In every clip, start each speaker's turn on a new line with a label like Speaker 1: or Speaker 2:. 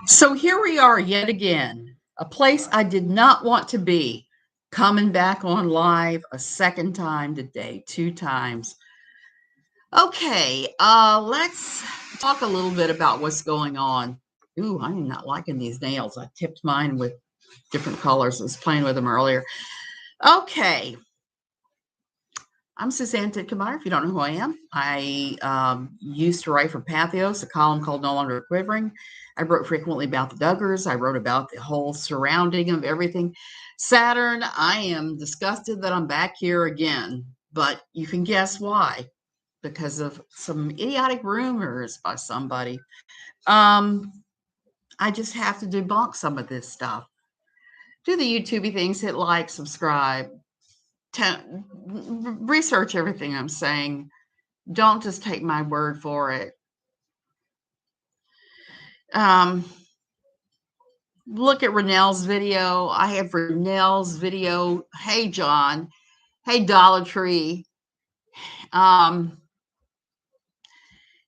Speaker 1: So here we are yet again, a place I did not want to be, coming back on live a second time today, 2 times. Okay, let's talk a little bit about what's going on. Ooh, I'm not liking these nails. I tipped mine with different colors. I was playing with them earlier. Okay, I'm Suzanne Titkemeyer. If you don't know who I am, I used to write for Pathos, a column called No Longer Quivering. I wrote frequently about the Duggars. I wrote about the whole surrounding of everything. Saturn, I am disgusted that I'm back here again, but you can guess why. Because of some idiotic rumors by somebody. I just have to debunk some of this stuff. Do the YouTubey things, hit like, subscribe, research everything I'm saying. Don't just take my word for it. Look at Renell's video. I have Renell's video. Hey, John. Hey, Dollar Tree.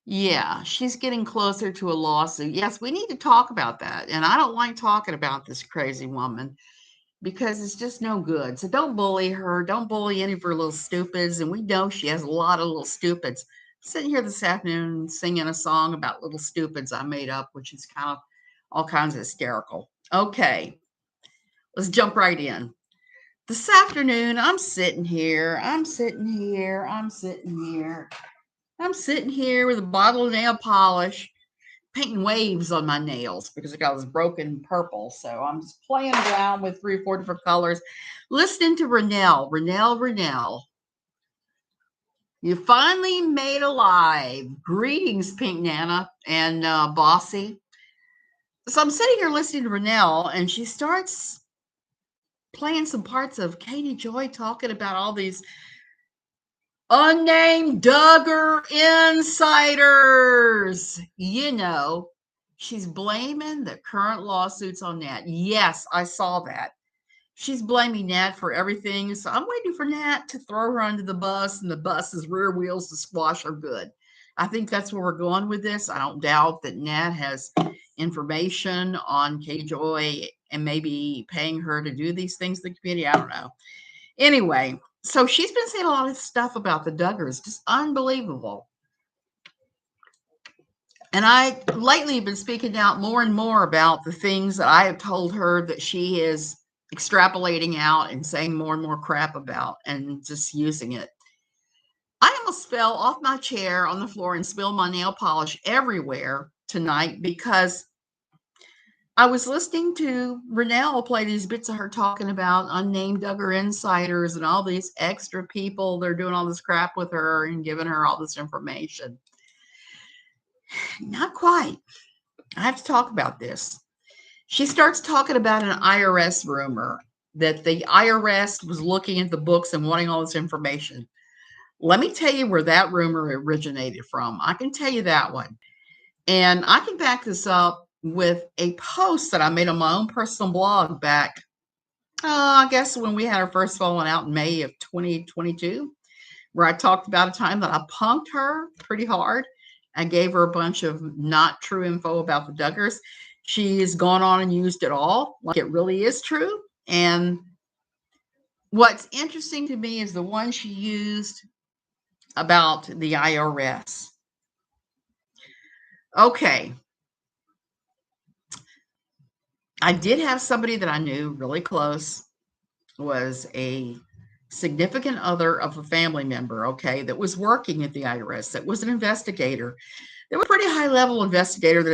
Speaker 1: Yeah, she's getting closer to a lawsuit. Yes, we need to talk about that. And I don't like talking about this crazy woman because it's just no good. So don't bully her. Don't bully any of her little stupids. And we know she has a lot of little stupids. Sitting here this afternoon singing a song about little stupids I made up, which is kind of all kinds of hysterical. Okay, let's jump right in. This afternoon, I'm sitting here with a bottle of nail polish, painting waves on my nails because I got this broken purple. So I'm just playing around with 3 or 4 different colors, listening to Renell. You finally made a live. Greetings, Pink Nana and Bossy. So I'm sitting here listening to Renell, and she starts playing some parts of Katie Joy talking about all these unnamed Duggar insiders. You know, she's blaming the current lawsuits on Nat. Yes, I saw that. She's blaming Nat for everything. So I'm waiting for Nat to throw her under the bus and the bus's rear wheels to squash her good. I think that's where we're going with this. I don't doubt that Nat has information on Katie Joy and maybe paying her to do these things in the community. I don't know. Anyway, so she's been saying a lot of stuff about the Duggars, just unbelievable. And I lately have been speaking out more and more about the things that I have told her that she is extrapolating out and saying more and more crap about and just using it. I almost fell off my chair on the floor and spilled my nail polish everywhere tonight because I was listening to Renell play these bits of her talking about unnamed Duggar insiders and all these extra people. They're doing all this crap with her and giving her all this information. Not quite. I have to talk about this. She starts talking about an IRS rumor that the IRS was looking at the books and wanting all this information. Let me tell you where that rumor originated from. I can tell you that one. And I can back this up with a post that I made on my own personal blog back, I guess when we had our first falling out in May of 2022, where I talked about a time that I punked her pretty hard. I gave her a bunch of not true info about the Duggars. She's gone on and used it all like it really is true. And what's interesting to me is the one she used about the IRS. Okay. I did have somebody that I knew really close, was a significant other of a family member, okay, that was working at the IRS, that was an investigator. They were a pretty high level investigator that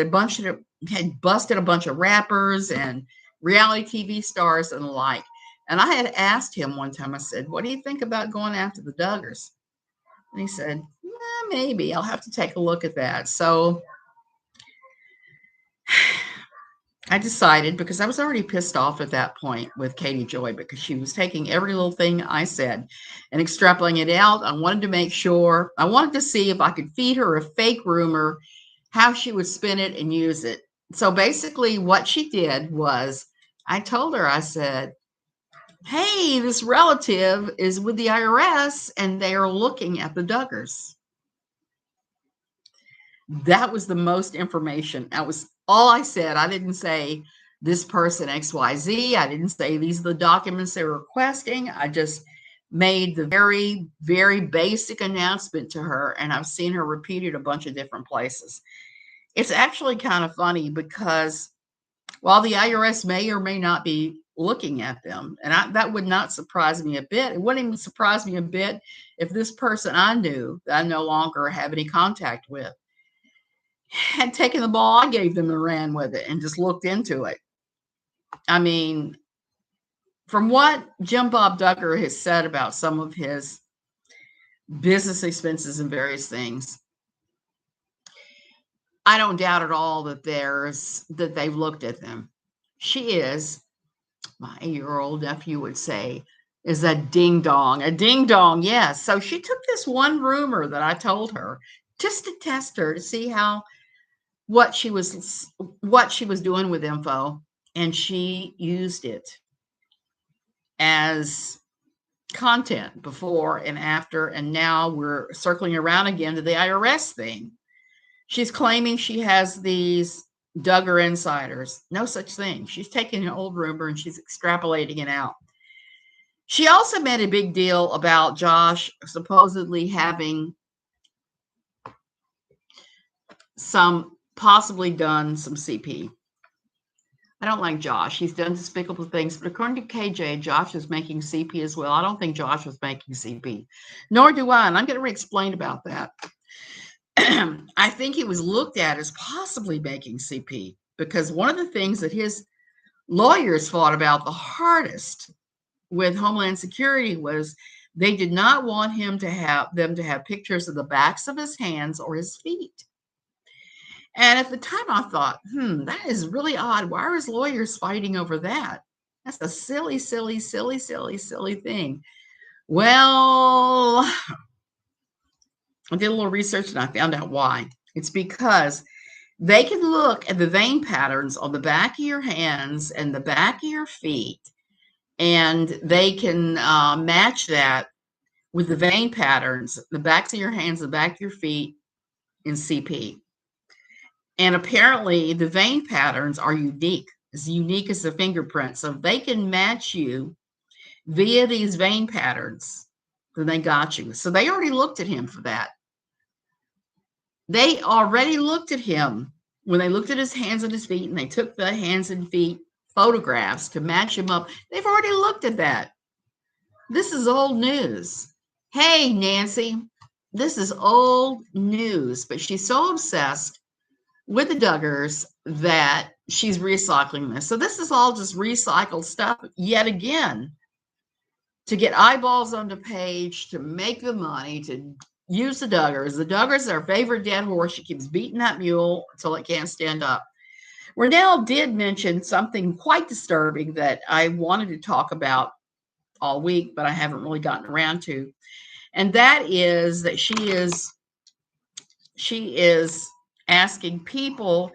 Speaker 1: had busted a bunch of rappers and reality TV stars and the like. And I had asked him one time, I said, what do you think about going after the Duggars? And he said, maybe I'll have to take a look at that. So I decided, because I was already pissed off at that point with Katie Joy, because she was taking every little thing I said and extrapolating it out. I wanted to make sure, I wanted to see if I could feed her a fake rumor, how she would spin it and use it. So basically what she did was, I told her, I said, hey, this relative is with the IRS and they are looking at the Duggars. That was the most information. That was all I said. I didn't say this person XYZ. I didn't say these are the documents they're requesting. I just made the very, very basic announcement to her, and I've seen her repeated a bunch of different places. It's actually kind of funny because while the IRS may or may not be looking at them, and that would not surprise me a bit. It wouldn't even surprise me a bit if this person I knew that I no longer have any contact with had taken the ball I gave them and ran with it and just looked into it. I mean, from what Jim Bob Duggar has said about some of his business expenses and various things, I don't doubt at all that they've looked at them. She is, my 8-year-old nephew would say, is a ding dong. A ding dong, yes. So she took this one rumor that I told her just to test her to see what she was doing with info, and she used it as content before and after, and now we're circling around again to the IRS thing. She's claiming she has these Duggar insiders. No such thing. She's taking an old rumor and she's extrapolating it out. She also made a big deal about Josh supposedly having possibly done some CP. I don't like Josh. He's done despicable things, but according to KJ, Josh is making CP as well. I don't think Josh was making CP, nor do I, and I'm going to explain about that. I think he was looked at as possibly making CP because one of the things that his lawyers fought about the hardest with Homeland Security was they did not want them to have pictures of the backs of his hands or his feet. And at the time I thought, that is really odd. Why are his lawyers fighting over that? That's a silly, silly, silly, silly, silly thing. Well, I did a little research and I found out why. It's because they can look at the vein patterns on the back of your hands and the back of your feet, and they can match that with the vein patterns, the backs of your hands, the back of your feet in CP. And apparently the vein patterns are unique as the fingerprint. So they can match you via these vein patterns, then they got you. So they already looked at him for that. They already looked at him when they looked at his hands and his feet, and they took the hands and feet photographs to match him up. They've already looked at that. This is old news. Hey, Nancy, this is old news, but she's so obsessed with the Duggars that she's recycling this. So this is all just recycled stuff yet again to get eyeballs on the page, to make the money, to use the Duggars. The Duggars are her favorite dead horse. She keeps beating that mule until it can't stand up. Renelle did mention something quite disturbing that I wanted to talk about all week, but I haven't really gotten around to. And that is that she is asking people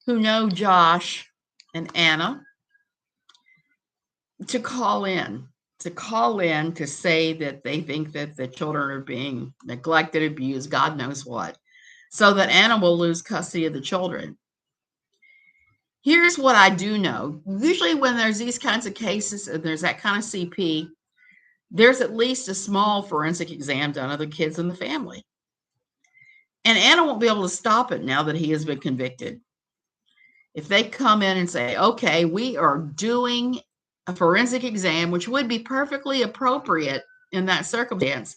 Speaker 1: who know Josh and Anna to call in to say that they think that the children are being neglected, abused, God knows what, so that Anna will lose custody of the children. Here's what I do know. Usually when there's these kinds of cases and there's that kind of CP, there's at least a small forensic exam done of the kids and the family. And Anna won't be able to stop it now that he has been convicted. If they come in and say, okay, we are doing a forensic exam, which would be perfectly appropriate in that circumstance,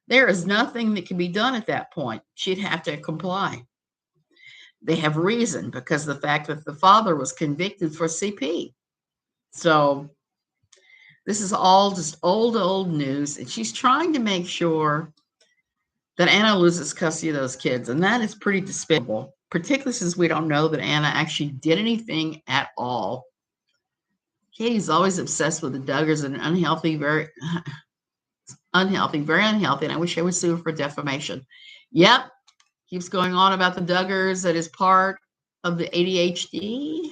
Speaker 1: there is nothing that can be done at that point. She'd have to comply. They have reason because of the fact that the father was convicted for CP. So this is all just old news. And she's trying to make sure that Anna loses custody of those kids. And that is pretty despicable, particularly since we don't know that Anna actually did anything at all. Katie's always obsessed with the Duggars and unhealthy, very unhealthy. And I wish I would sue her for defamation. Yep. Keeps going on about the Duggars that is part of the ADHD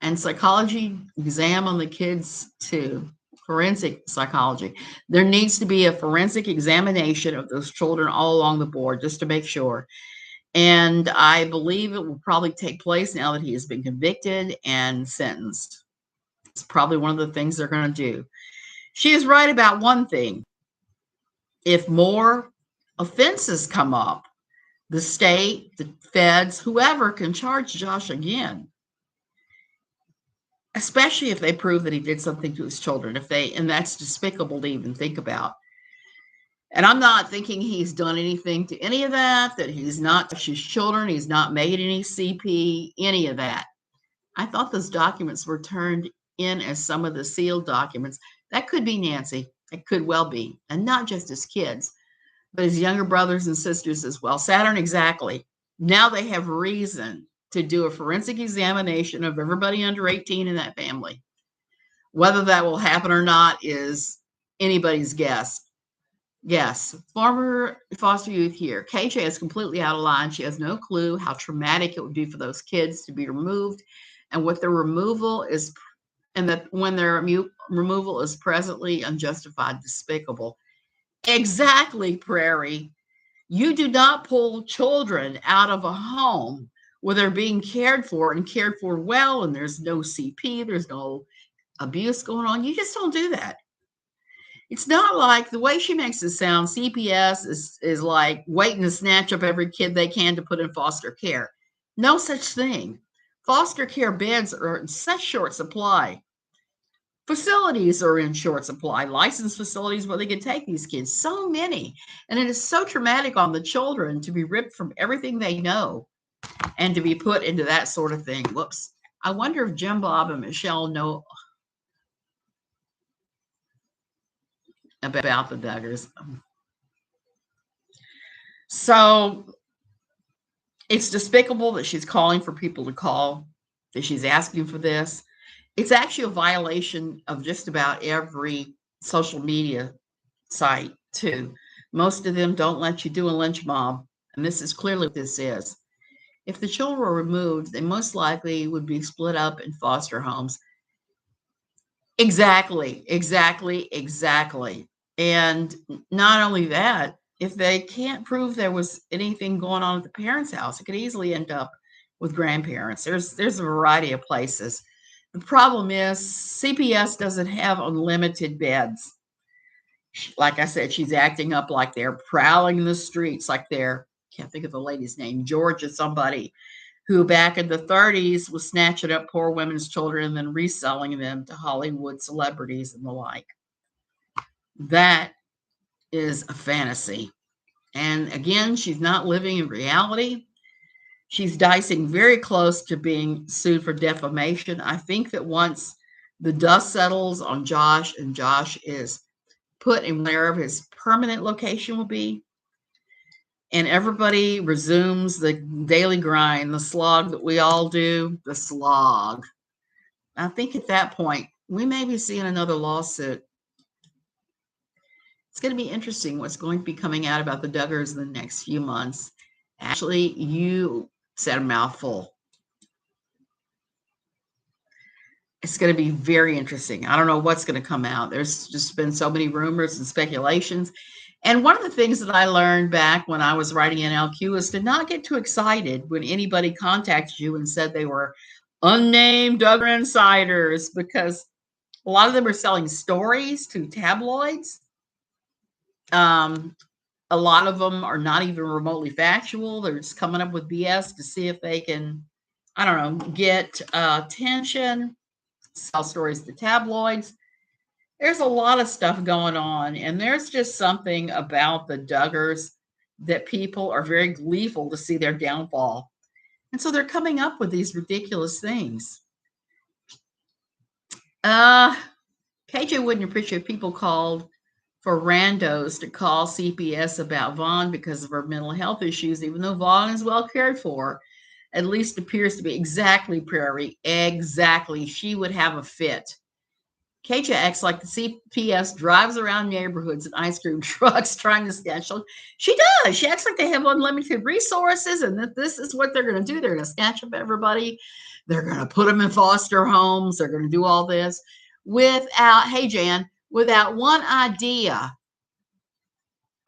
Speaker 1: and psychology exam on the kids too. Forensic psychology. There needs to be a forensic examination of those children all along the board just to make sure. And I believe it will probably take place now that he has been convicted and sentenced. It's probably one of the things they're going to do. She is right about one thing. If more offenses come up, the state, the feds, whoever can charge Josh again, especially if they prove that he did something to his children, and that's despicable to even think about. And I'm not thinking he's done anything to any of that he's not touched his children, he's not made any CP, any of that. I thought those documents were turned in as some of the sealed documents. That could be Nancy. It could well be. And not just his kids, but his younger brothers and sisters as well. Saturn, exactly. Now they have reason to do a forensic examination of everybody under 18 in that family. Whether that will happen or not is anybody's guess. Yes, former foster youth here. KJ is completely out of line. She has no clue how traumatic it would be for those kids to be removed and what their removal is, and that when their removal is presently unjustified, despicable. Exactly, Prairie. You do not pull children out of a home where they're being cared for and cared for well, and there's no CP, there's no abuse going on. You just don't do that. It's not like the way she makes it sound. CPS is like waiting to snatch up every kid they can to put in foster care. No such thing. Foster care beds are in such short supply. Facilities are in short supply, licensed facilities where they can take these kids, so many. And it is so traumatic on the children to be ripped from everything they know and to be put into that sort of thing. Whoops. I wonder if Jim Bob and Michelle know about the Duggars. So it's despicable that she's calling for people to call, that she's asking for this. It's actually a violation of just about every social media site, too. Most of them don't let you do a lynch mob, and this is clearly what this is. If the children were removed, they most likely would be split up in foster homes. Exactly. And not only that, if they can't prove there was anything going on at the parents' house, it could easily end up with grandparents. There's a variety of places. The problem is CPS doesn't have unlimited beds. Like I said, she's acting up like they're prowling the streets, like they're, can't think of the lady's name, Georgia somebody, who back in the 30s was snatching up poor women's children and then reselling them to Hollywood celebrities and the like. That is a fantasy. And again, she's not living in reality. She's dicing very close to being sued for defamation. I think that once the dust settles on Josh and Josh is put in wherever his permanent location will be, and everybody resumes the daily grind, the slog that we all do, the slog. I think at that point, we may be seeing another lawsuit. It's going to be interesting what's going to be coming out about the Duggars in the next few months. Actually, you said a mouthful. It's going to be very interesting. I don't know what's going to come out. There's just been so many rumors and speculations. And one of the things that I learned back when I was writing NLQ is to not get too excited when anybody contacted you and said they were unnamed Duggar insiders, because a lot of them are selling stories to tabloids. A lot of them are not even remotely factual. They're just coming up with BS to see if they can, I don't know, get attention, sell stories to tabloids. There's a lot of stuff going on, and there's just something about the Duggars that people are very gleeful to see their downfall. And so they're coming up with these ridiculous things. KJ wouldn't appreciate people called for randos to call CPS about Vaughn because of her mental health issues, even though Vaughn is well cared for. At least appears to be. Exactly, Prairie. Exactly. She would have a fit. KJ acts like the CPS drives around neighborhoods in ice cream trucks trying to snatch. She does. She acts like they have unlimited resources and that this is what they're going to do. They're going to snatch up everybody. They're going to put them in foster homes. They're going to do all this without, hey, Jan, without one idea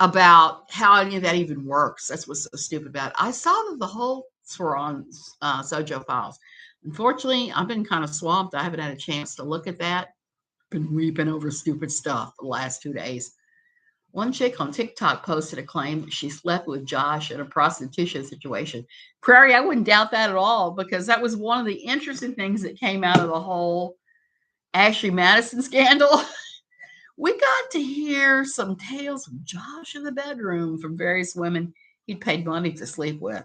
Speaker 1: about how any of that even works. That's what's so stupid about it. I saw that the whole were on Sojo Files. Unfortunately, I've been kind of swamped. I haven't had a chance to look at that. Been weeping over stupid stuff the last 2 days. One chick on TikTok posted a claim that she slept with Josh in a prostitution situation. Prairie, I wouldn't doubt that at all, because that was one of the interesting things that came out of the whole Ashley Madison scandal. We got to hear some tales of Josh in the bedroom from various women he'd paid money to sleep with.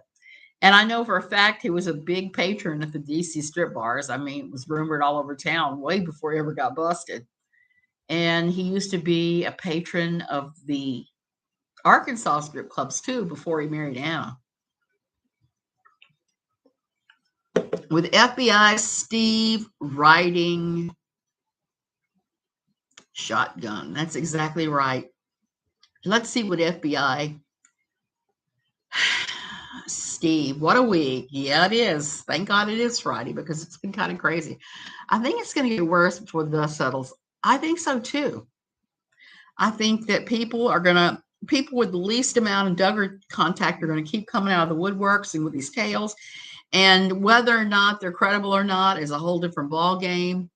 Speaker 1: And I know for a fact he was a big patron at the DC strip bars. I mean, it was rumored all over town way before he ever got busted. And he used to be a patron of the Arkansas strip clubs too before he married Anna. With FBI Steve riding shotgun. That's exactly right. Let's see what FBI Steve, what a week. Yeah, it is. Thank God it is Friday, because it's been kind of crazy. I think it's going to get worse before the dust settles. I think so too. I think that people with the least amount of Duggar contact are going to keep coming out of the woodworks and with these tales. And whether or not they're credible or not is a whole different ball game.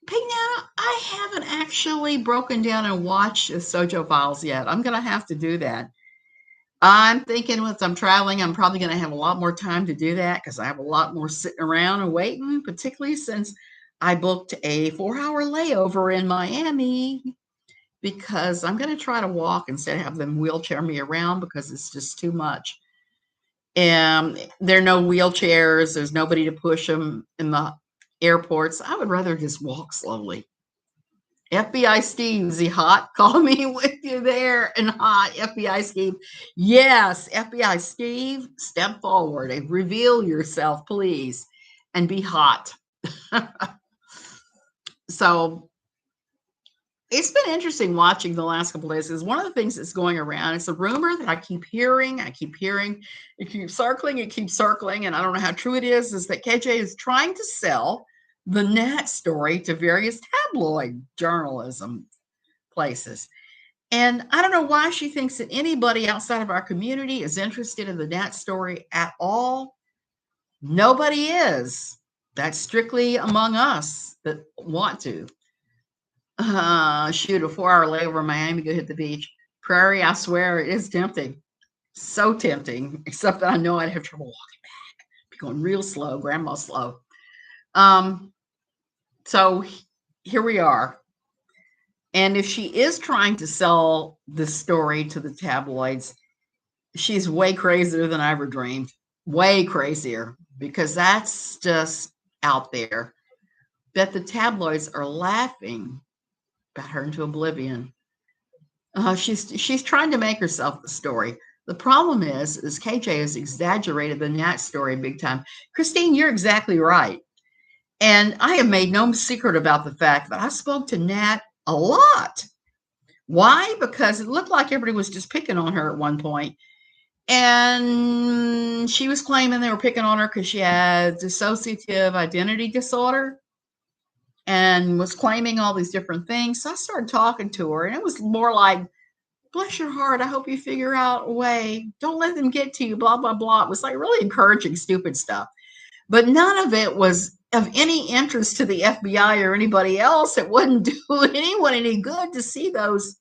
Speaker 1: Pignata, I haven't actually broken down and watched the Sojo Files yet. I'm going to have to do that. I'm thinking once I'm traveling, I'm probably going to have a lot more time to do that, because I have a lot more sitting around and waiting, particularly since I booked a 4-hour layover in Miami, because I'm going to try to walk instead of have them wheelchair me around, because it's just too much. And there are no wheelchairs. There's nobody to push them in the airports. I would rather just walk slowly. FBI Steve, is he hot? Call me with you there and hot. FBI Steve. Yes, FBI Steve, step forward and reveal yourself, please, and be hot. So it's been interesting watching the last couple of days, because one of the things that's going around, it's a rumor that I keep hearing, it keeps circling, and I don't know how true it is that KJ is trying to sell the Nat story to various tabloid journalism places. And I don't know why she thinks that anybody outside of our community is interested in the Nat story at all. Nobody is. That's strictly among us that want to. Shoot, a 4-hour layover in Miami, go hit the beach. Prairie, I swear, it is tempting. So tempting, except that I know I'd have trouble walking back. Be going real slow, grandma slow. So here we are. And if she is trying to sell this story to the tabloids, she's way crazier than I ever dreamed. Way crazier, because that's just out there. That the tabloids are laughing about her into oblivion. She's trying to make herself the story. The problem is KJ has exaggerated the Nat story big time. Christine, you're exactly right. And I have made no secret about the fact that I spoke to Nat a lot. Why? Because it looked like everybody was just picking on her at one point. And she was claiming they were picking on her because she had dissociative identity disorder and was claiming all these different things. So I started talking to her, and it was more like, bless your heart, I hope you figure out a way. Don't let them get to you, blah, blah, blah. It was like really encouraging, stupid stuff. But none of it was of any interest to the FBI or anybody else. It wouldn't do anyone any good to see those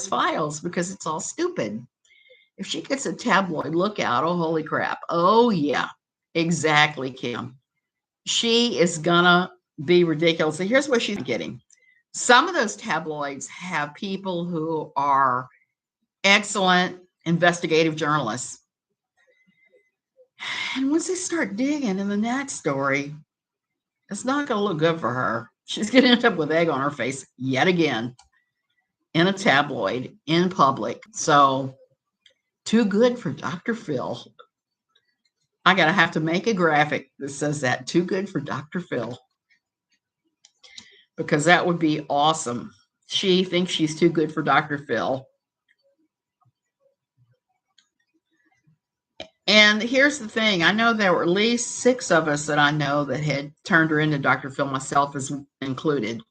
Speaker 1: files, because it's all stupid. If she gets a tabloid lookout, oh, holy crap. Oh, yeah, exactly, Kim. She is gonna be ridiculous. So here's what she's getting. Some of those tabloids have people who are excellent investigative journalists. And once they start digging in the Nat story, it's not going to look good for her. She's going to end up with egg on her face yet again in a tabloid in public. So too good for Dr. Phil. I got to have to make a graphic that says that, too good for Dr. Phil, because that would be awesome. She thinks she's too good for Dr. Phil. And here's the thing. I know there were at least 6 of us that I know that had turned her into Dr. Phil, myself is included.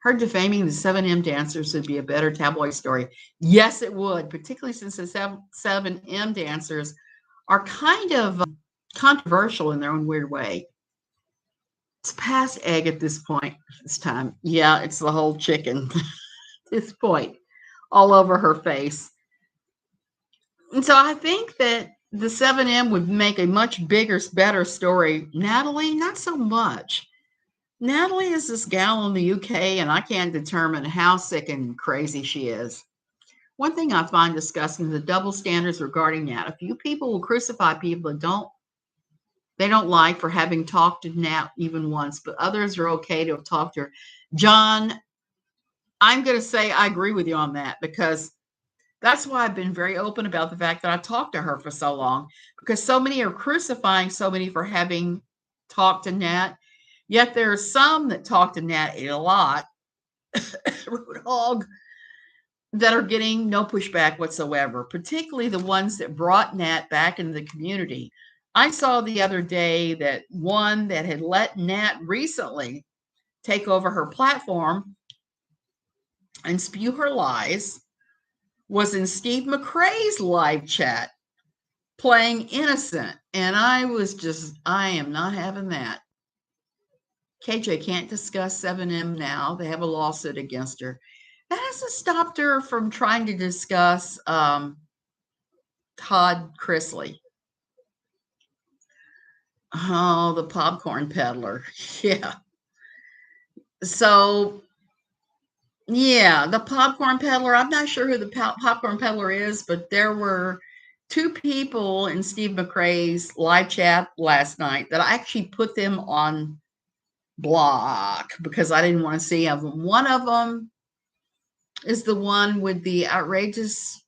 Speaker 1: Her defaming the 7M dancers would be a better tabloid story. Yes, it would, particularly since the 7M dancers are kind of controversial in their own weird way. It's past egg at this point, this time. Yeah, it's the whole chicken at this point, all over her face. And so I think that the 7M would make a much bigger, better story. Natalie, not so much. Natalie is this gal in the UK, and I can't determine how sick and crazy she is. One thing I find disgusting is the double standards regarding Nat. A few people will crucify people that they don't like for having talked to Nat even once, but others are okay to have talked to her. John, I'm going to say I agree with you on that, because that's why I've been very open about the fact that I talked to her for so long, because so many are crucifying so many for having talked to Nat. Yet there are some that talk to Nat a lot, rude hog, that are getting no pushback whatsoever, particularly the ones that brought Nat back into the community. I saw the other day that one that had let Nat recently take over her platform and spew her lies was in Steve McRae's live chat playing innocent. And I am not having that. KJ can't discuss 7M now. They have a lawsuit against her. That hasn't stopped her from trying to discuss Todd Chrisley. Oh, the popcorn peddler. Yeah. So, yeah, the popcorn peddler. I'm not sure who the popcorn peddler is, but there were two people in Steve McRae's live chat last night that I actually put them on block because I didn't want to see them. One of them is the one with the outrageous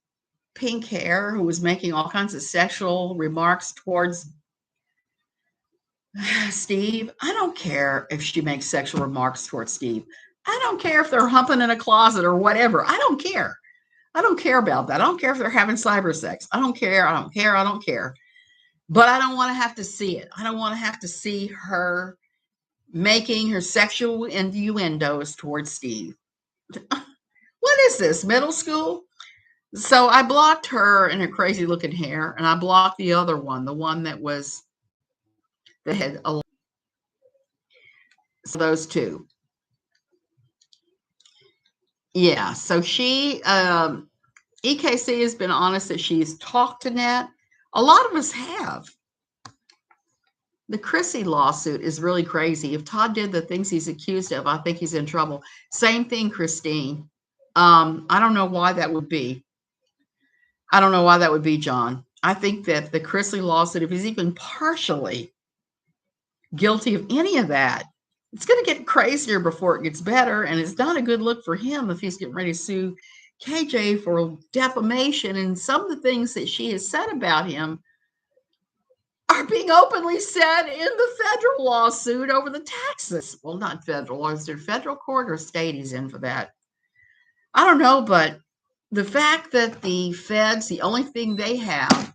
Speaker 1: pink hair who was making all kinds of sexual remarks towards Steve. I don't care if she makes sexual remarks towards Steve. I don't care if they're humping in a closet or whatever. I don't care. I don't care about that. I don't care if they're having cyber sex. I don't care. I don't care. I don't care. But I don't want to have to see it. I don't want to have to see her making her sexual innuendos towards Steve. What is this, middle school? So I blocked her and her crazy looking hair, and I blocked the other one, the one that had so those two. Yeah, so she EKC has been honest that she's talked to Nat. A lot of us have. The Chrisley lawsuit is really crazy. If Todd did the things he's accused of, I think he's in trouble. Same thing, Christine. I don't know why that would be. I don't know why that would be, John. I think that the Chrisley lawsuit, if he's even partially guilty of any of that, it's going to get crazier before it gets better. And it's not a good look for him if he's getting ready to sue KJ for defamation. And some of the things that she has said about him are being openly said in the federal lawsuit over the taxes. Well, not federal. Is there federal court or state he's in for that? I don't know, but the fact that the feds, the only thing they have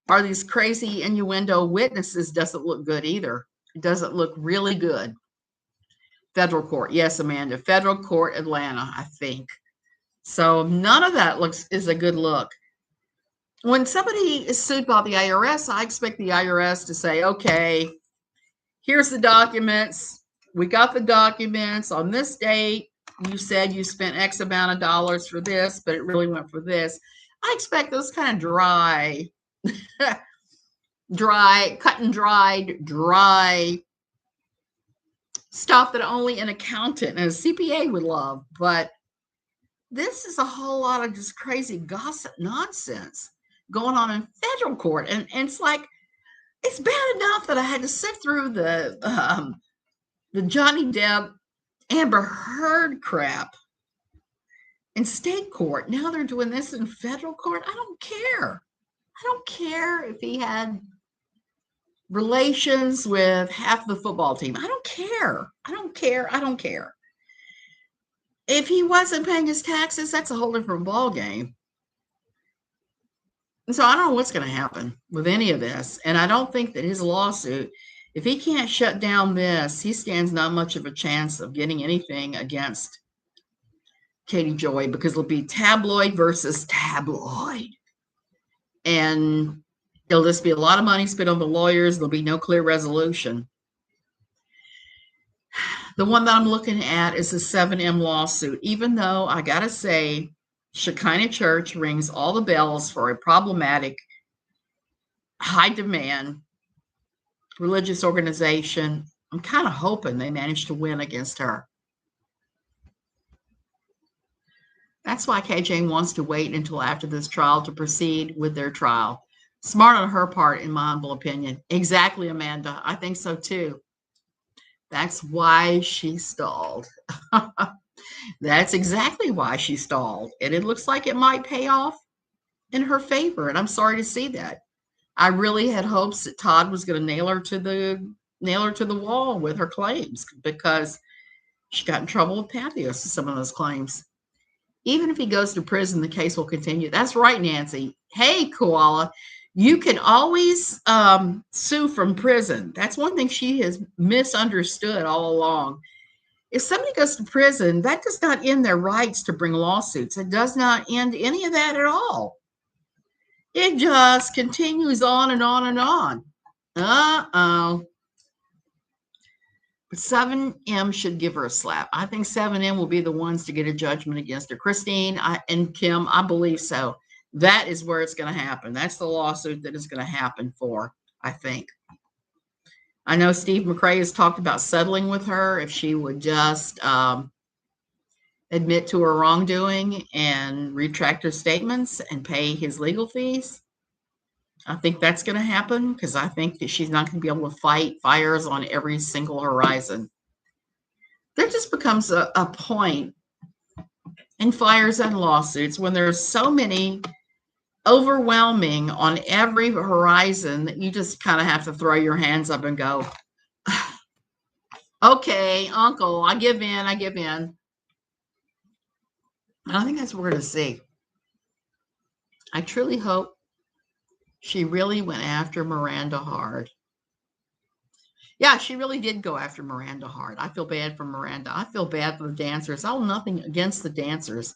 Speaker 1: are these crazy innuendo witnesses doesn't look good either. It doesn't look really good. Federal court. Yes, Amanda. Federal court, Atlanta, I think. So none of that is a good look. When somebody is sued by the IRS, I expect the IRS to say, okay, here's the documents. We got the documents on this date. You said you spent X amount of dollars for this, but it really went for this. I expect those kind of dry, cut and dry stuff that only an accountant and a CPA would love. But this is a whole lot of just crazy gossip nonsense going on in federal court. And it's like, it's bad enough that I had to sit through the Johnny Depp Amber Heard crap in state court. Now they're doing this in federal court. I don't care. I don't care if he had relations with half the football team. I don't care. I don't care. I don't care. If he wasn't paying his taxes, that's a whole different ball game. And so I don't know what's going to happen with any of this. And I don't think that his lawsuit, if he can't shut down this, he stands not much of a chance of getting anything against Katie Joy, because it'll be tabloid versus tabloid. And there'll just be a lot of money spent on the lawyers. There'll be no clear resolution. The one that I'm looking at is the 7M lawsuit. Even though I got to say, Shekinah Church rings all the bells for a problematic, high demand religious organization, I'm kind of hoping they manage to win against her. That's why KJ wants to wait until after this trial to proceed with their trial. Smart on her part, in my humble opinion. Exactly, Amanda. I think so too. That's why she stalled. That's exactly why she stalled. And it looks like it might pay off in her favor. And I'm sorry to see that. I really had hopes that Todd was going to nail her to the wall with her claims, because she got in trouble with Patheos with some of those claims. Even if he goes to prison, the case will continue. That's right, Nancy. Hey, Koala, you can always sue from prison. That's one thing she has misunderstood all along. If somebody goes to prison, that does not end their rights to bring lawsuits. It does not end any of that at all. It just continues on and on and on. Uh-oh. But 7M should give her a slap. I think 7M will be the ones to get a judgment against her. Christine and Kim, I believe so. That is where it's going to happen. That's the lawsuit that is going to happen for, I think. I know Steve McRae has talked about settling with her if she would just admit to her wrongdoing and retract her statements and pay his legal fees. I think that's going to happen, because I think that she's not going to be able to fight fires on every single horizon. There just becomes a point in fires and lawsuits when there's so many overwhelming on every horizon that you just kind of have to throw your hands up and go, okay, uncle, I give in. I think that's what we're going to see. I truly hope she really went after Miranda hard. Yeah, she really did go after Miranda hard. I feel bad for Miranda. I feel bad for the dancers. Oh, nothing against the dancers.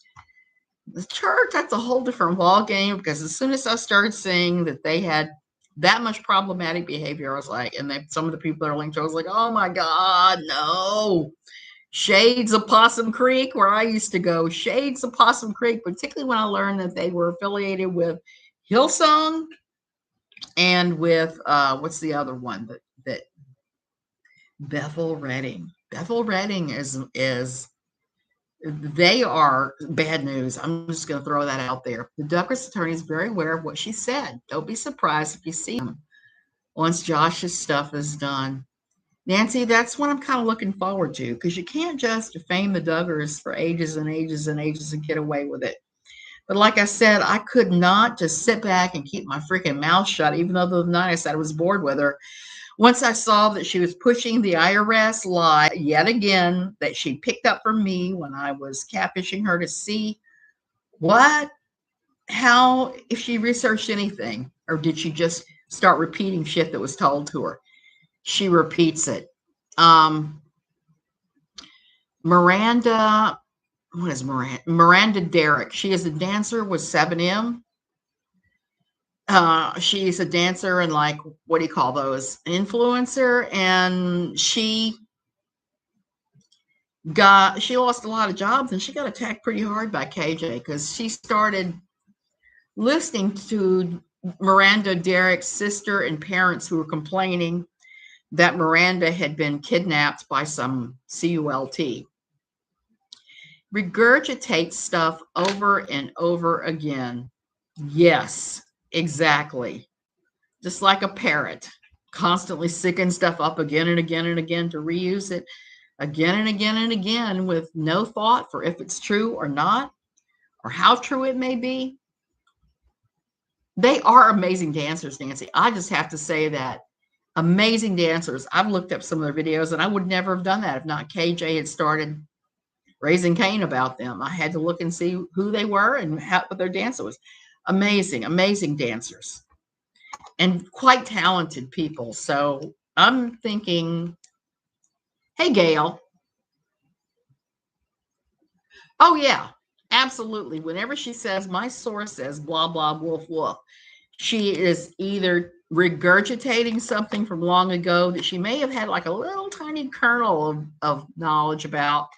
Speaker 1: The church, that's a whole different ball game, because as soon as I started seeing that they had that much problematic behavior, I was like, and some of the people that are linked to, I was like, oh my God, no. Shades of Possum Creek, where I used to go, shades of Possum Creek, particularly when I learned that they were affiliated with Hillsong and with, what's the other one that Bethel Redding. Bethel Redding is they are bad news. I'm just going to throw that out there. The Duggars attorney is very aware of what she said. Don't be surprised if you see him once Josh's stuff is done. Nancy, that's what I'm kind of looking forward to, because you can't just defame the Duggars for ages and ages and ages and get away with it. But like I said, I could not just sit back and keep my freaking mouth shut, even though the other night I said I was bored with her. Once I saw that she was pushing the IRS lie yet again that she picked up from me when I was catfishing her to see how, if she researched anything, or did she just start repeating shit that was told to her? She repeats it. Miranda, what is Miranda? Miranda Derick. She is a dancer with 7M. She's a dancer and, like, what do you call those? Influencer. And she lost a lot of jobs, and she got attacked pretty hard by KJ, because she started listening to Miranda Derick's sister and parents who were complaining that Miranda had been kidnapped by some CULT. Regurgitate stuff over and over again. Yes, exactly. Just like a parrot, constantly sicking stuff up again and again and again to reuse it again and again and again with no thought for if it's true or not, or how true it may be. They are amazing dancers, Nancy. I just have to say that. Amazing dancers. I've looked up some of their videos, and I would never have done that if not KJ had started raising Cain about them. I had to look and see who they were and what their dancer was. Amazing, amazing dancers, and quite talented people. So I'm thinking, hey, Gail. Oh, yeah. Absolutely. Whenever she says, my source says blah, blah, wolf, wolf, she is either regurgitating something from long ago that she may have had like a little tiny kernel of knowledge about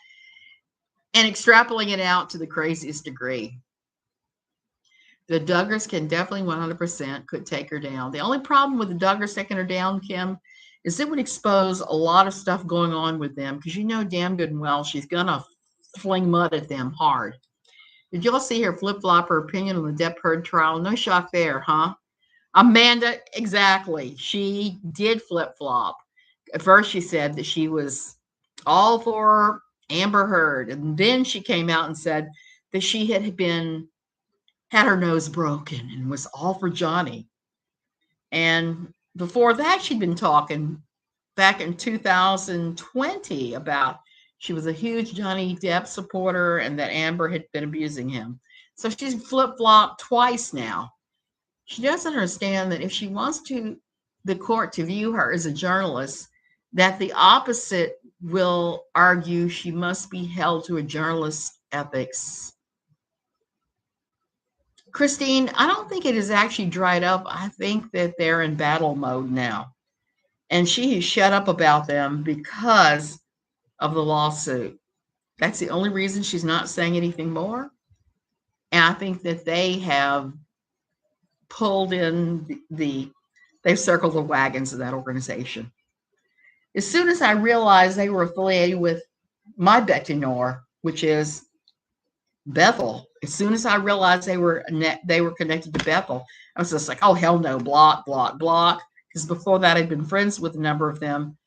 Speaker 1: and extrapolating it out to the craziest degree. The Duggars can definitely 100% could take her down. The only problem with the Duggars taking her down, Kim, is it would expose a lot of stuff going on with them because you know damn good and well she's going to fling mud at them hard. Did y'all see her flip-flop her opinion on the Depp Heard trial? No shock there, huh? Amanda, exactly. She did flip-flop. At first she said that she was all for Amber Heard, and then she came out and said that she had her nose broken and was all for Johnny. And before that, she'd been talking back in 2020 about she was a huge Johnny Depp supporter and that Amber had been abusing him. So she's flip-flopped twice now. She doesn't understand that if she wants the court to view her as a journalist, that the opposite will argue she must be held to a journalist's ethics. Christine, I don't think it has actually dried up. I think that they're in battle mode now. And she has shut up about them because of the lawsuit. That's the only reason she's not saying anything more. And I think that they have pulled in they've circled the wagons of that organization. As soon as I realized they were affiliated with my Betinor, which is Bethel, as soon as I realized they were connected to Bethel, I was just like, oh, hell no, block, block, block. Because before that, I'd been friends with a number of them.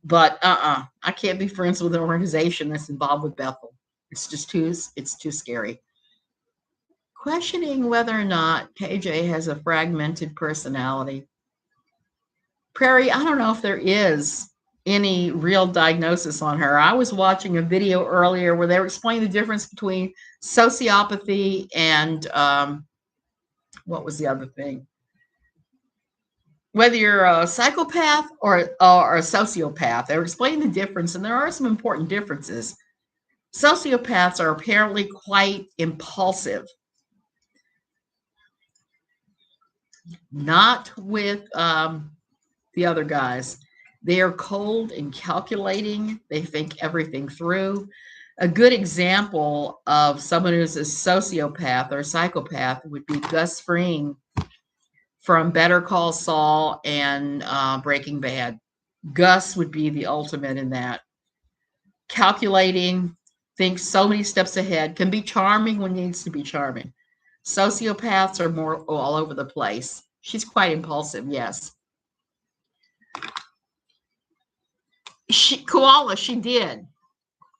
Speaker 1: But I can't be friends with an organization that's involved with Bethel. It's too scary. Questioning whether or not KJ has a fragmented personality. Prairie, I don't know if there is any real diagnosis on her. I was watching a video earlier where they were explaining the difference between sociopathy and what was the other thing? Whether you're a psychopath or a sociopath, they were explaining the difference, and there are some important differences. Sociopaths are apparently quite impulsive. Not with the other guys. They are cold and calculating. They think everything through. A good example of someone who's a sociopath or a psychopath would be Gus Fring from Better Call Saul and Breaking Bad. Gus would be the ultimate in that. Calculating, thinks so many steps ahead, can be charming when needs to be charming. Sociopaths are more all over the place. She's quite impulsive, yes. Koala, she did.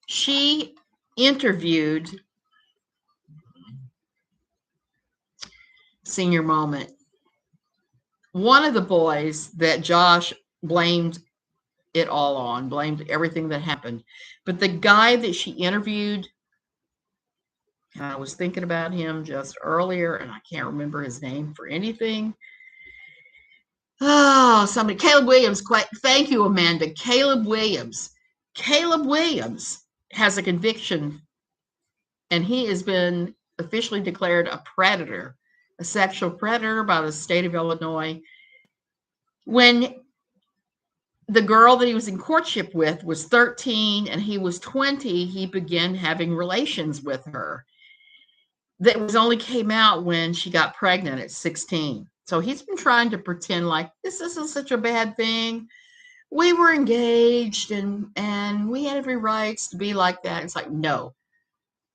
Speaker 1: She interviewed senior moment. One of the boys that Josh blamed it all on, blamed everything that happened. But the guy that she interviewed, and I was thinking about him just earlier, and I can't remember his name for anything. Oh, somebody, Caleb Williams. Thank you, Amanda. Caleb Williams. Caleb Williams has a conviction, and he has been officially declared a predator, a sexual predator by the state of Illinois. When the girl that he was in courtship with was 13 and he was 20, he began having relations with her. That was only came out when she got pregnant at 16. So he's been trying to pretend like this isn't such a bad thing. We were engaged and we had every rights to be like that. It's like, no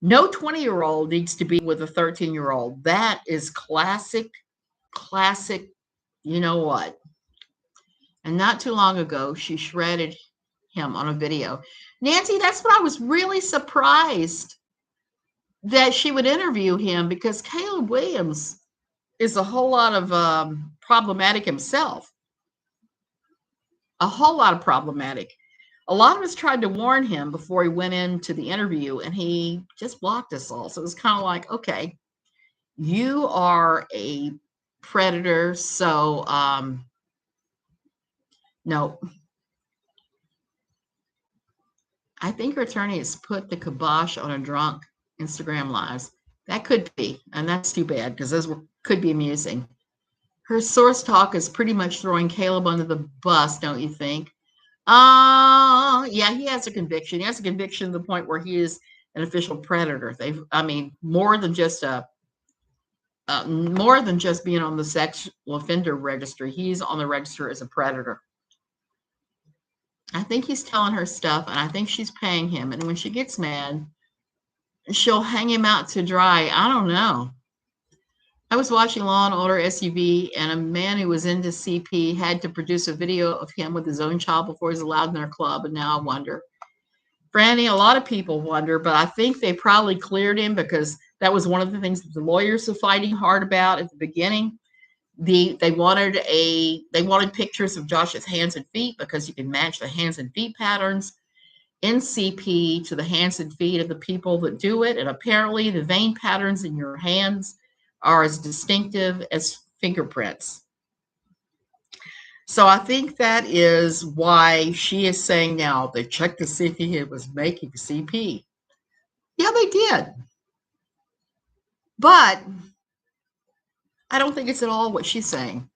Speaker 1: 20-year-old needs to be with a 13-year-old. That is classic, you know what? And not too long ago, she shredded him on a video. Nancy, that's what I was really surprised that she would interview him, because Caleb Williams is a whole lot of problematic himself. A whole lot of problematic. A lot of us tried to warn him before he went into the interview, and he just blocked us all. So it was kind of like, okay, you are a predator, so no. I think her attorney has put the kibosh on a drunk Instagram lives. That could be, and that's too bad because could be amusing. Her source talk is pretty much throwing Caleb under the bus, don't you think? Yeah, he has a conviction. He has a conviction to the point where he is an official predator. I mean, more than just being on the sexual offender registry. He's on the register as a predator. I think he's telling her stuff, and I think she's paying him. And when she gets mad, she'll hang him out to dry. I don't know. I was watching Law and Order SUV, and a man who was into CP had to produce a video of him with his own child before he's allowed in their club. And now I wonder, Franny, a lot of people wonder, but I think they probably cleared him because that was one of the things that the lawyers were fighting hard about at the beginning. They wanted pictures of Josh's hands and feet because you can match the hands and feet patterns in CP to the hands and feet of the people that do it. And apparently the vein patterns in your hands are as distinctive as fingerprints. So I think that is why she is saying now they checked to see if he was making CP. Yeah, they did. But I don't think it's at all what she's saying.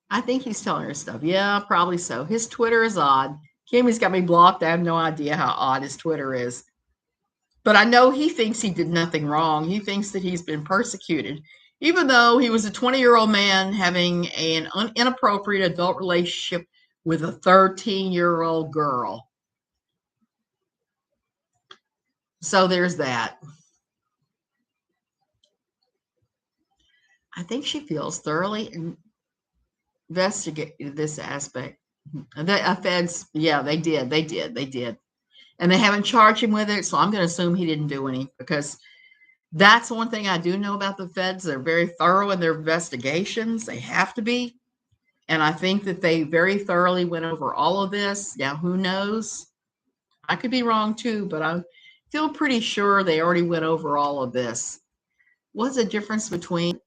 Speaker 1: I think he's telling her stuff. Yeah, probably so. His Twitter is odd. Kimmy's got me blocked. I have no idea how odd his Twitter is. But I know he thinks he did nothing wrong. He thinks that he's been persecuted, even though he was a 20-year-old man having an inappropriate adult relationship with a 13-year-old girl. So there's that. I think she feels thoroughly investigated this aspect. The feds, yeah, they did. And they haven't charged him with it, so I'm going to assume he didn't do any, because that's one thing I do know about the feds. They're very thorough in their investigations. They have to be. And I think that they very thoroughly went over all of this. Now, who knows? I could be wrong too, but I feel pretty sure they already went over all of this. What's the difference between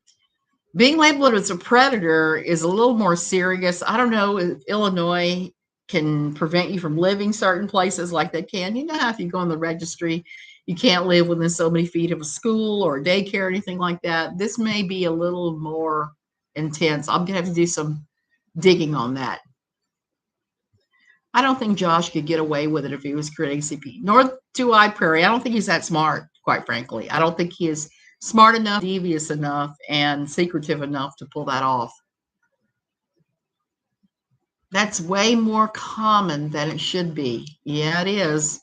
Speaker 1: being labeled as a predator is a little more serious. I don't know if Illinois can prevent you from living certain places like they can. You know how if you go on the registry, you can't live within so many feet of a school or a daycare or anything like that. This may be a little more intense. I'm going to have to do some digging on that. I don't think Josh could get away with it if he was creating CP. Nor do I, Prairie. I don't think he's that smart, quite frankly. I don't think he is smart enough, devious enough, and secretive enough to pull that off. That's way more common than it should be. Yeah, it is.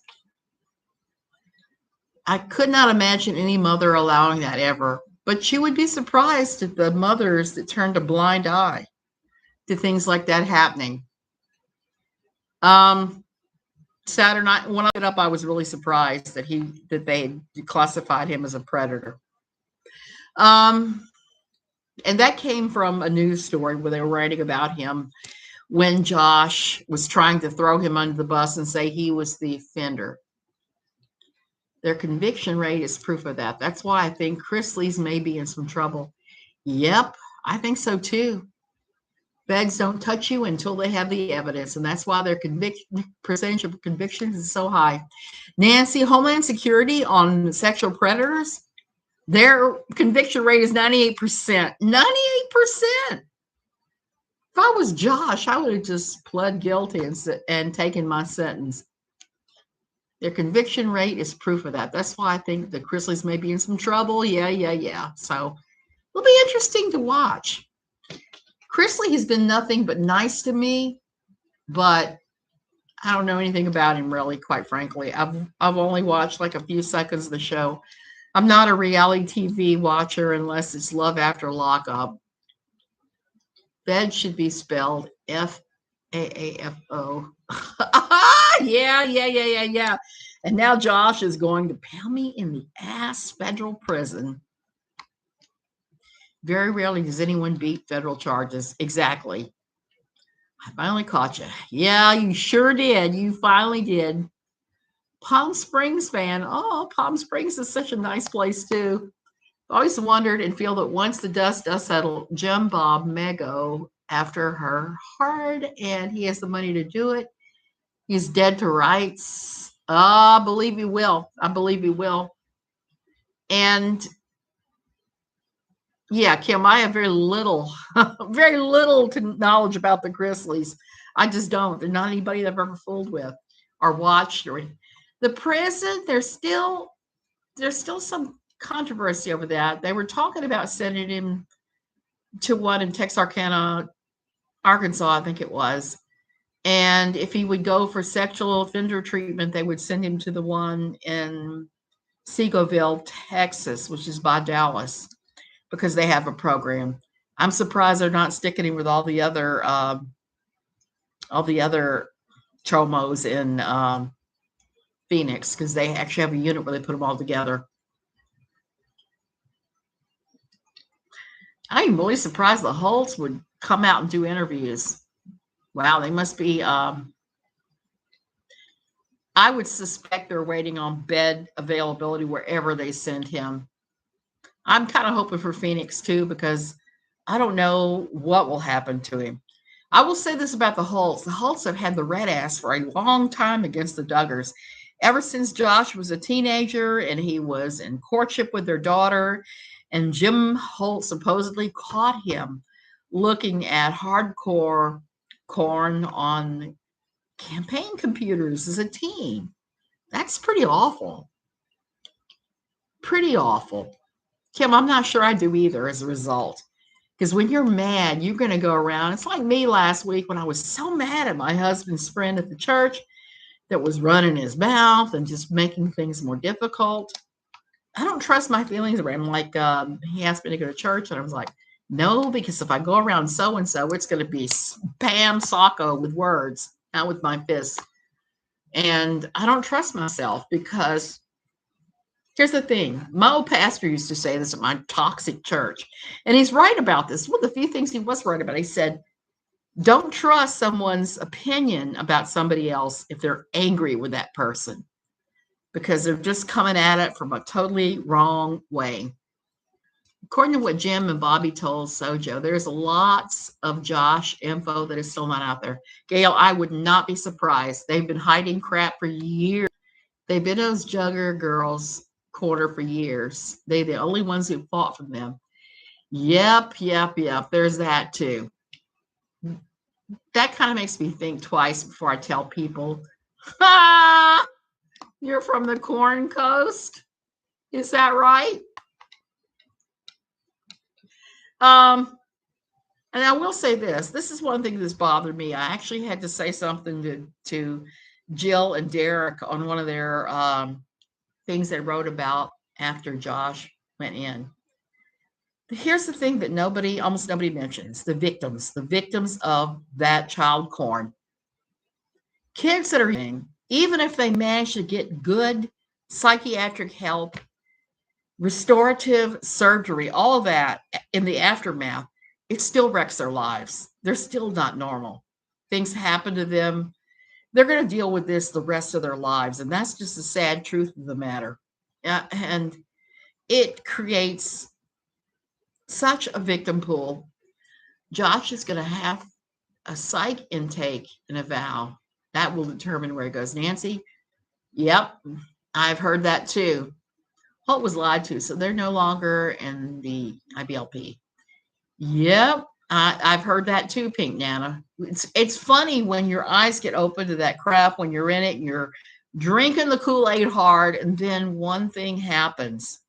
Speaker 1: I could not imagine any mother allowing that ever. But you would be surprised at the mothers that turned a blind eye to things like that happening. Saturday night, when I got up, I was really surprised that they classified him as a predator. And that came from a news story where they were writing about him when Josh was trying to throw him under the bus and say he was the offender. Their conviction rate is proof of that. That's why I think Chrisley's may be in some trouble. Yep, I think so too. Feds don't touch you until they have the evidence, and that's why their percentage of convictions is so high. Nancy, Homeland Security on sexual predators, their conviction rate is 98%. 98%. If I was Josh, I would have just pled guilty and taken my sentence. Their conviction rate is proof of that. That's why I think the Chrisleys may be in some trouble. Yeah. So it'll be interesting to watch. Chrisley has been nothing but nice to me, but I don't know anything about him really, quite frankly. I've only watched like a few seconds of the show. I'm not a reality TV watcher unless it's Love After Lockup. Bed should be spelled F-A-A-F-O. Yeah. And now Josh is going to pound me in the ass federal prison. Very rarely does anyone beat federal charges. Exactly. I finally caught you. Yeah, you sure did. You finally did. Palm Springs fan. Oh, Palm Springs is such a nice place too. I always wondered and feel that once the dust does settle, Jim Bob may go after her hard, and he has the money to do it. He's dead to rights. I believe he will. And yeah, Kim, I have very little, very little knowledge about the Chrisleys. I just don't. They're not anybody that I've ever fooled with or watched. Or the prison, there's still some controversy over that. They were talking about sending him to one in Texarkana, Arkansas, I think it was. And if he would go for sexual offender treatment, they would send him to the one in Seagoville, Texas, which is by Dallas, because they have a program. I'm surprised they're not sticking him with all the other chomos in Phoenix, because they actually have a unit where they put them all together. I'm really surprised the Holtz would come out and do interviews. Wow, they must be. I would suspect they're waiting on bed availability wherever they send him. I'm kind of hoping for Phoenix too, because I don't know what will happen to him. I will say this about the Holtz. The Holtz have had the red ass for a long time against the Duggars. Ever since Josh was a teenager and he was in courtship with their daughter, and Jim Holt supposedly caught him looking at hardcore corn on campaign computers as a teen. That's pretty awful. Pretty awful. Kim, I'm not sure I do either as a result. Because when you're mad, you're going to go around. It's like me last week when I was so mad at my husband's friend at the church that was running his mouth and just making things more difficult. I don't trust my feelings around him. Like he asked me to go to church, and I was like, no, because if I go around so-and-so, it's going to be spam socko with words, not with my fists. And I don't trust myself, because here's the thing. My old pastor used to say this at my toxic church, and he's right about this. One of the few things he was right about, he said, don't trust someone's opinion about somebody else if they're angry with that person, because they're just coming at it from a totally wrong way. According to what Jim and Bobby told Sojo, there's lots of Josh info that is still not out there. Gail, I would not be surprised. They've been hiding crap for years. They've been those Duggar girls' corner for years. They're the only ones who fought for them. Yep. There's that too. That kind of makes me think twice before I tell people, you're from the Corn Coast? Is that right? And I will say this. This is one thing that's bothered me. I actually had to say something to Jill and Derek on one of their things they wrote about after Josh went in. Here's the thing that almost nobody mentions: the victims of that child corn. Kids that are young, even if they manage to get good psychiatric help, restorative surgery, all of that in the aftermath, it still wrecks their lives. They're still not normal. Things happen to them. They're going to deal with this the rest of their lives. And that's just the sad truth of the matter. And it creates such a victim pool. Josh is going to have a psych intake and a vow. That will determine where it goes. Nancy, yep, I've heard that too. Holt was lied to, so they're no longer in the IBLP. Yep, I've heard that too, Pink Nana. It's funny when your eyes get open to that crap, when you're in it and you're drinking the Kool-Aid hard, and then one thing happens.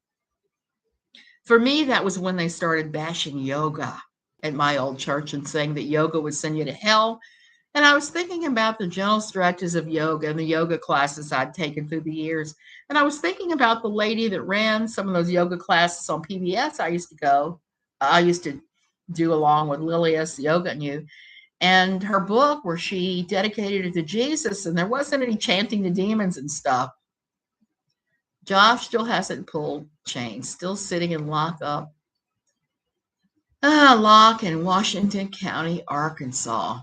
Speaker 1: For me, that was when they started bashing yoga at my old church and saying that yoga would send you to hell. And I was thinking about the gentle stretches of yoga and the yoga classes I'd taken through the years. And I was thinking about the lady that ran some of those yoga classes on PBS I used to do along with Lilius Yoga and You, and her book where she dedicated it to Jesus, and there wasn't any chanting the demons and stuff. Josh still hasn't pulled chains, still sitting in lockup. Lock in Washington County, Arkansas.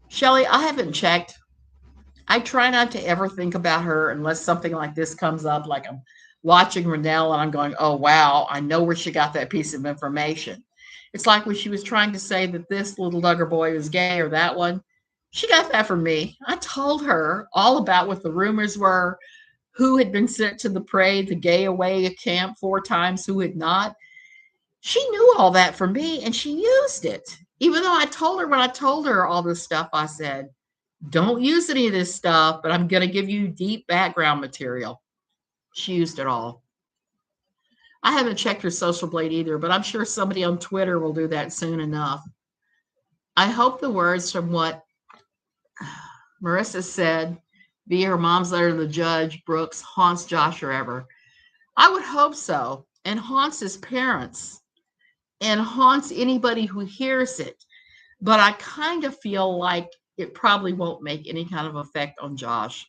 Speaker 1: Shelley, I haven't checked. I try not to ever think about her unless something like this comes up, like I'm watching Renelle and I'm going, oh, wow, I know where she got that piece of information. It's like when she was trying to say that this little Duggar boy was gay or that one. She got that from me. I told her all about what the rumors were, who had been sent to the Braid, the gay away camp 4 times, who had not. She knew all that from me, and she used it. Even though I told her, when I told her all this stuff, I said, don't use any of this stuff, but I'm going to give you deep background material. She used it all. I haven't checked her social blade either, but I'm sure somebody on Twitter will do that soon enough. I hope the words from what Marissa said via her mom's letter to the judge, Brooks, haunts Josh forever. I would hope so, and haunts his parents, and haunts anybody who hears it. But I kind of feel like it probably won't make any kind of effect on Josh.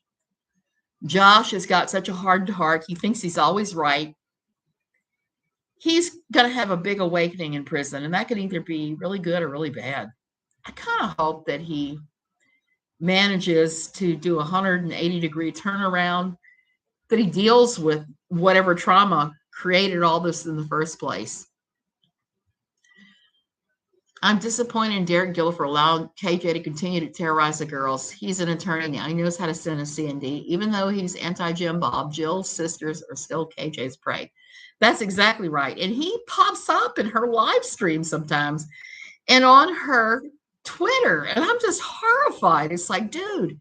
Speaker 1: Josh has got such a hard heart. He thinks he's always right. He's going to have a big awakening in prison, and that could either be really good or really bad. I kind of hope that he manages to do a 180-degree turnaround, that he deals with whatever trauma created all this in the first place. I'm disappointed in Derek Gill for allowing KJ to continue to terrorize the girls. He's an attorney now. He knows how to send a C&D. Even though he's anti-Jim Bob, Jill's sisters are still KJ's prey. That's exactly right. And he pops up in her live stream sometimes and on her Twitter. And I'm just horrified. It's like, dude,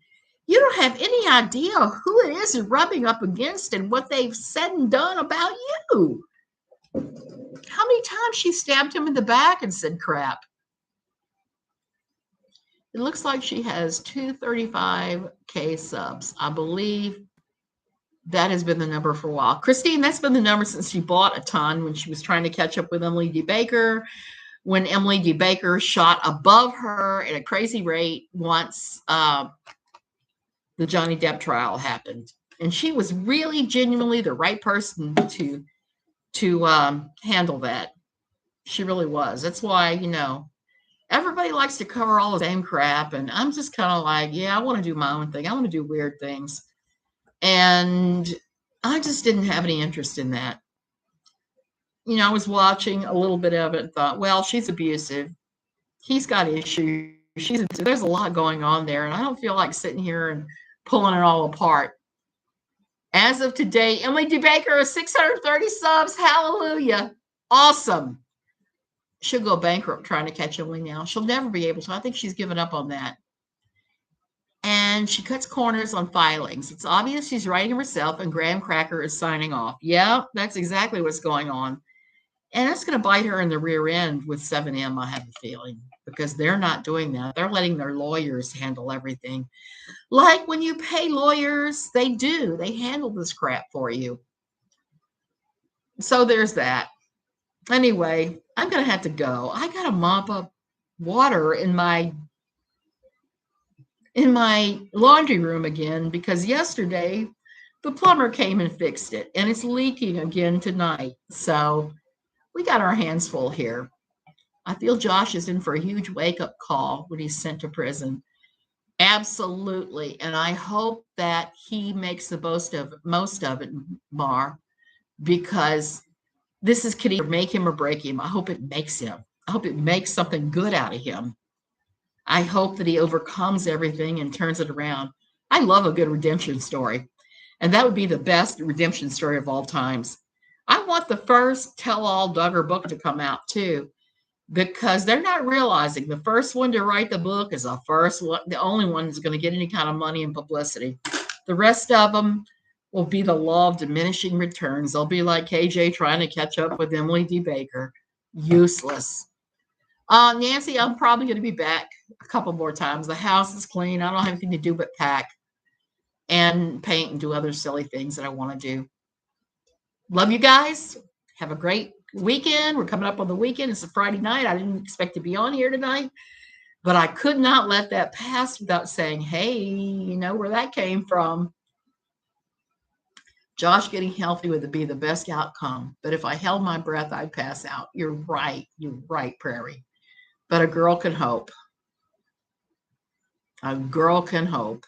Speaker 1: you don't have any idea who it is you're rubbing up against and what they've said and done about you. How many times she stabbed him in the back and said crap? It looks like she has 235K subs. I believe that has been the number for a while. Christine, that's been the number since she bought a ton when she was trying to catch up with Emily D. Baker, when Emily D. Baker shot above her at a crazy rate once the Johnny Depp trial happened. And she was really genuinely the right person to handle that. She really was. That's why, you know, everybody likes to cover all the same crap. And I'm just kind of like, yeah, I want to do my own thing. I want to do weird things. And I just didn't have any interest in that. You know, I was watching a little bit of it and thought, well, she's abusive. He's got issues. There's a lot going on there. And I don't feel like sitting here and pulling it all apart. As of today, Emily D. Baker has 630 subs. Hallelujah. Awesome. She'll go bankrupt trying to catch Emily now. She'll never be able to. I think she's given up on that. And she cuts corners on filings. It's obvious she's writing herself and Graham Cracker is signing off. Yeah, that's exactly what's going on. And that's going to bite her in the rear end with 7M, I have a feeling, because they're not doing that. They're letting their lawyers handle everything. Like when you pay lawyers, they do. They handle this crap for you. So there's that. Anyway, I'm going to have to go. I got to mop up water in my laundry room again because yesterday the plumber came and fixed it and it's leaking again tonight. So we got our hands full here. I feel Josh is in for a huge wake-up call when he's sent to prison. Absolutely. And I hope that he makes the most of it, Mar, because this could either make him or break him. I hope it makes him. I hope it makes something good out of him. I hope that he overcomes everything and turns it around. I love a good redemption story. And that would be the best redemption story of all times. I want the first tell-all Duggar book to come out too, because they're not realizing the first one to write the book is the only one that's going to get any kind of money and publicity. The rest of them will be the law of diminishing returns. They'll be like KJ trying to catch up with Emily D. Baker. Useless. Nancy, I'm probably going to be back a couple more times. The house is clean. I don't have anything to do but pack and paint and do other silly things that I want to do. Love you guys. Have a great weekend. We're coming up on the weekend. It's a Friday night. I didn't expect to be on here tonight, but I could not let that pass without saying, hey, you know where that came from. Josh getting healthy would be the best outcome. But if I held my breath, I'd pass out. You're right. You're right, Prairie. But a girl can hope. A girl can hope.